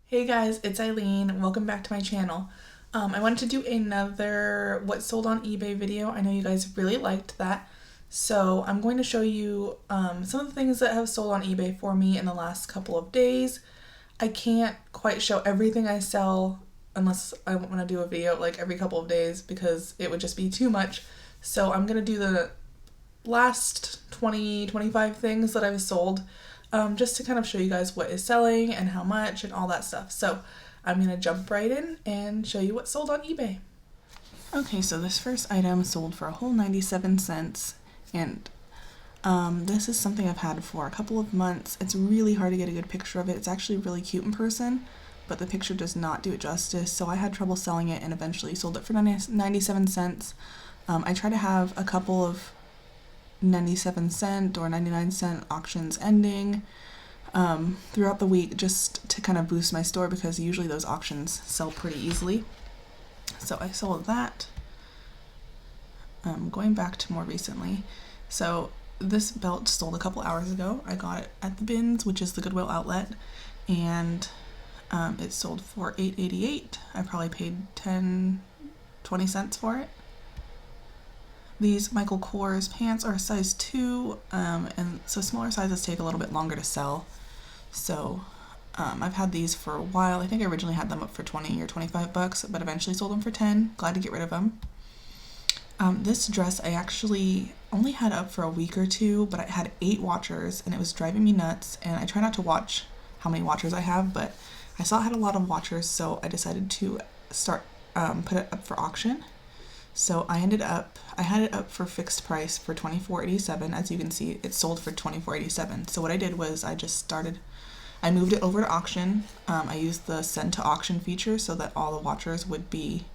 Hey guys, it's Eileen. Welcome back to my channel. I wanted to do another what sold on eBay video. I know you guys really liked that. So I'm going to show you some of the things that have sold on eBay for me in the last couple of days. I can't quite show everything I sell unless I want to do a video like every couple of days because it would just be too much. So I'm going to do the last 25 things that I've sold just to kind of show you guys what is selling and how much and all that stuff. So I'm going to jump right in and show you what sold on eBay. Okay, so this first item sold for a whole 97 cents and this is something I've had for a couple of months. It's really hard to get a good picture of it. It's actually really cute in person, but the picture does not do it justice, so I had trouble selling it and eventually sold it for 97 cents. I try to have a couple of 97-cent or 99-cent auctions ending throughout the week just to kind of boost my store because usually those auctions sell pretty easily. So I sold that. Going back to more recently, so this belt sold a couple hours ago. I got it at the Bins, which is the Goodwill outlet, and it sold for $8.88. I probably paid 20 cents for it. These Michael Kors pants are a size 2, and so smaller sizes take a little bit longer to sell. So I've had these for a while. I think I originally had them up for 20 or 25 bucks, but eventually sold them for 10. Glad to get rid of them. This dress I actually only had up for a week or two, but I had 8 watchers and it was driving me nuts, and I try not to watch how many watchers I have, but I saw it had a lot of watchers, so I decided to start put it up for auction. So I had it up for fixed price for $24.87. As you can see, it sold for $24.87. So what I did was I moved it over to auction. I used the send to auction feature so that all the watchers wouldn't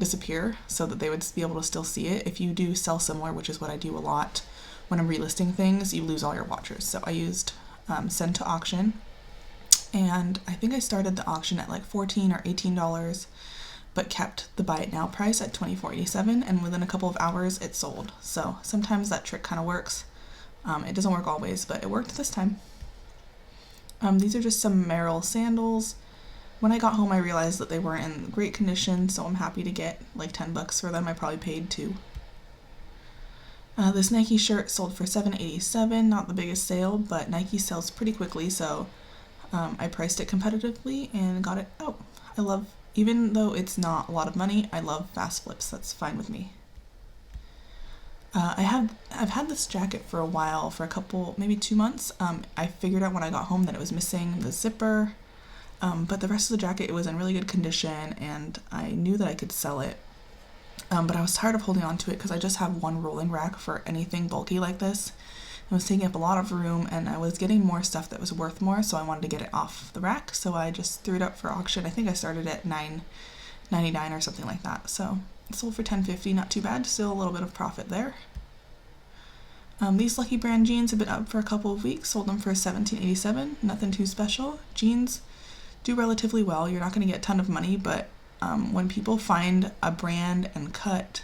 disappear, so that they would be able to still see it. If you do sell similar, which is what I do a lot, when I'm relisting things, you lose all your watchers. So I used send to auction, and I think I started the auction at like $14 or $18. But kept the buy it now price at $24.87, and within a couple of hours it sold. So sometimes that trick kind of works. It doesn't work always, but it worked this time. These are just some Merrell sandals. When I got home I realized that they weren't in great condition, so I'm happy to get like 10 bucks for them. I probably paid 2. This Nike shirt sold for $7.87, not the biggest sale, but Nike sells pretty quickly, so I priced it competitively and got it out. Even though it's not a lot of money, I love fast flips. That's fine with me. I've had this jacket for a while, for a couple, maybe 2 months. I figured out when I got home that it was missing the zipper, but the rest of the jacket, it was in really good condition, and I knew that I could sell it. But I was tired of holding on to it because I just have one rolling rack for anything bulky like this. It was taking up a lot of room, and I was getting more stuff that was worth more, so I wanted to get it off the rack, so I just threw it up for auction. I think I started at $9.99 or something like that, so it sold for $10.50, not too bad, still a little bit of profit there. These Lucky Brand jeans have been up for a couple of weeks, sold them for $17.87, nothing too special. Jeans do relatively well. You're not going to get a ton of money, but when people find a brand and cut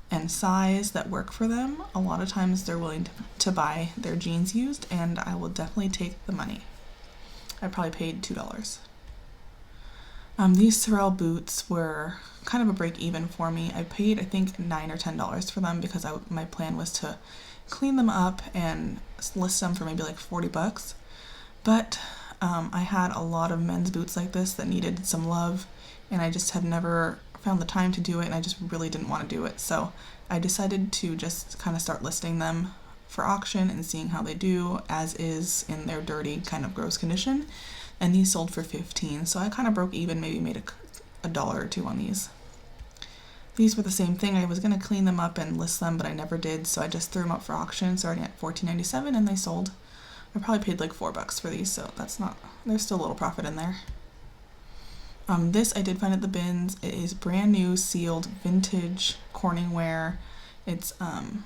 and size that work for them, a lot of times they're willing to buy their jeans used, and I will definitely take the money. I probably paid $2. These Sorel boots were kind of a break even for me. I paid I think $9 or $10 for them because my plan was to clean them up and list them for maybe like 40 bucks. But I had a lot of men's boots like this that needed some love, and I just had never found the time to do it, and I just really didn't want to do it. So I decided to just kind of start listing them for auction and seeing how they do as is in their dirty, kind of gross condition. And these sold for $15, so I kind of broke even, maybe made a dollar or 2 on these. These were the same thing. I was going to clean them up and list them, but I never did, so I just threw them up for auction, starting at $14.97, and they sold. I probably paid like $4 for these, so there's still a little profit in there. This I did find at the Bins. It is brand new, sealed, vintage Corningware. It's an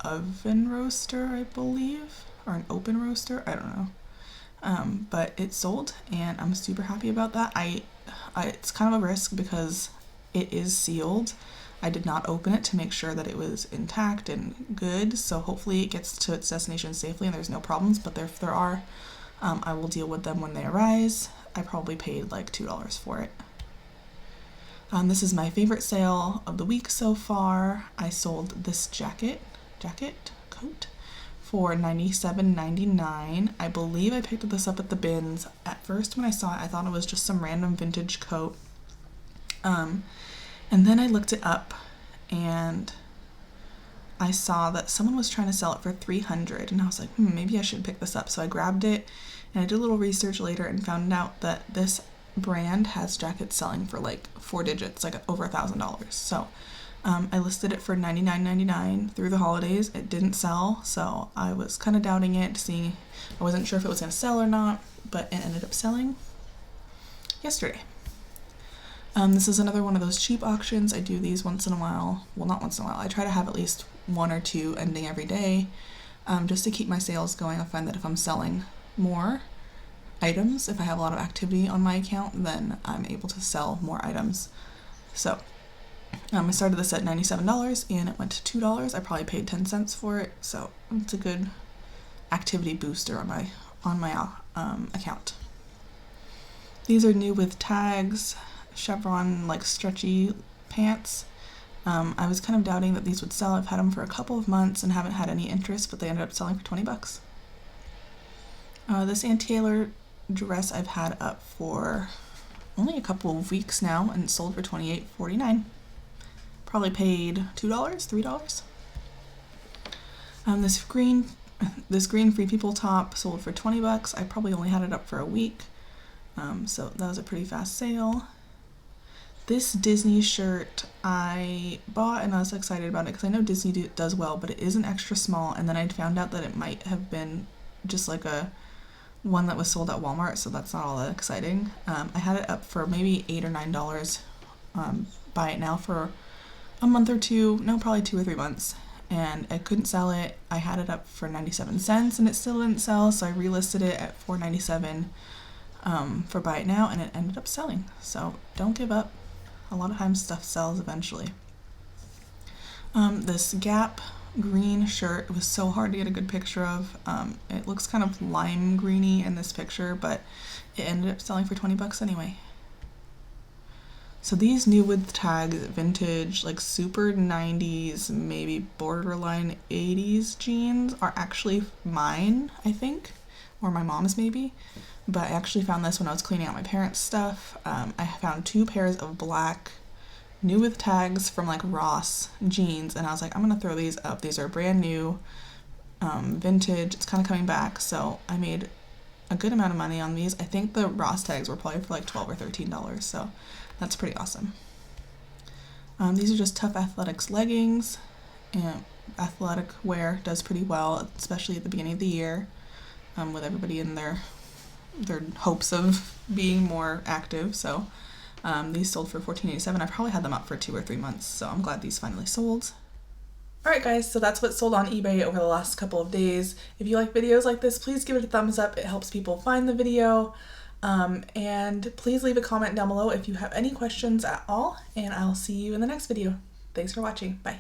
oven roaster, I believe, or an open roaster, I don't know. But it sold, and I'm super happy about that. It's kind of a risk because it is sealed. I did not open it to make sure that it was intact and good, so hopefully it gets to its destination safely and there's no problems, but if there are, I will deal with them when they arise. I probably paid like $2 for it. This is my favorite sale of the week so far. I sold this coat for $97.99. I believe I picked this up at the bins. At first when I saw it, I thought it was just some random vintage coat. And then I looked it up and I saw that someone was trying to sell it for $300, and I was like, maybe I should pick this up. So I grabbed it and I did a little research later and found out that this brand has jackets selling for like 4 digits, like over $1,000. So I listed it for $99.99 through the holidays. It didn't sell, so I was kind of doubting it, I wasn't sure if it was going to sell or not, but it ended up selling yesterday. This is another one of those cheap auctions. I do these once in a while. Well, not once in a while. I try to have at least 1 or 2 ending every day, just to keep my sales going. I find that if I'm selling more items, if I have a lot of activity on my account, then I'm able to sell more items. So I started this at $97 and it went to $2. I probably paid 10 cents for it, so it's a good activity booster on my account. These are new with tags, chevron like stretchy pants. I was kind of doubting that these would sell. I've had them for a couple of months and haven't had any interest, but they ended up selling for $20. This Ann Taylor dress I've had up for only a couple of weeks now and sold for $28.49. Probably paid $2, $3. This green Free People top sold for $20. I probably only had it up for a week, so that was a pretty fast sale. This Disney shirt I bought and I was excited about it because I know Disney does well, but it is an extra small, and then I found out that it might have been just like one that was sold at Walmart, so that's not all that exciting. I had it up for maybe $8 or $9. Buy it now for a month or two, no, probably 2 or 3 months, and I couldn't sell it. I had it up for 97 cents and it still didn't sell, so I relisted it at $4.97 for buy it now, and it ended up selling. So don't give up. A lot of times stuff sells eventually. This Gap green shirt, it was so hard to get a good picture of. It looks kind of lime greeny in this picture, but it ended up selling for $20 anyway. So these new with tags, vintage, like super 90s, maybe borderline 80s jeans are actually mine, I think, or my mom's maybe. But I actually found this when I was cleaning out my parents' stuff. I found 2 pairs of black new with tags from like Ross jeans, and I was like, I'm gonna throw these up. These are brand new, vintage. It's kind of coming back, so I made a good amount of money on these. I think the Ross tags were probably for like $12 or $13, so that's pretty awesome. These are just Tough Athletics leggings, and athletic wear does pretty well, especially at the beginning of the year, with everybody in their hopes of being more active. So these sold for $14.87. I probably had them up for 2 or 3 months, so I'm glad these finally sold. Alright guys, so that's what sold on eBay over the last couple of days. If you like videos like this, please give it a thumbs up. It helps people find the video. And please leave a comment down below if you have any questions at all, and I'll see you in the next video. Thanks for watching. Bye.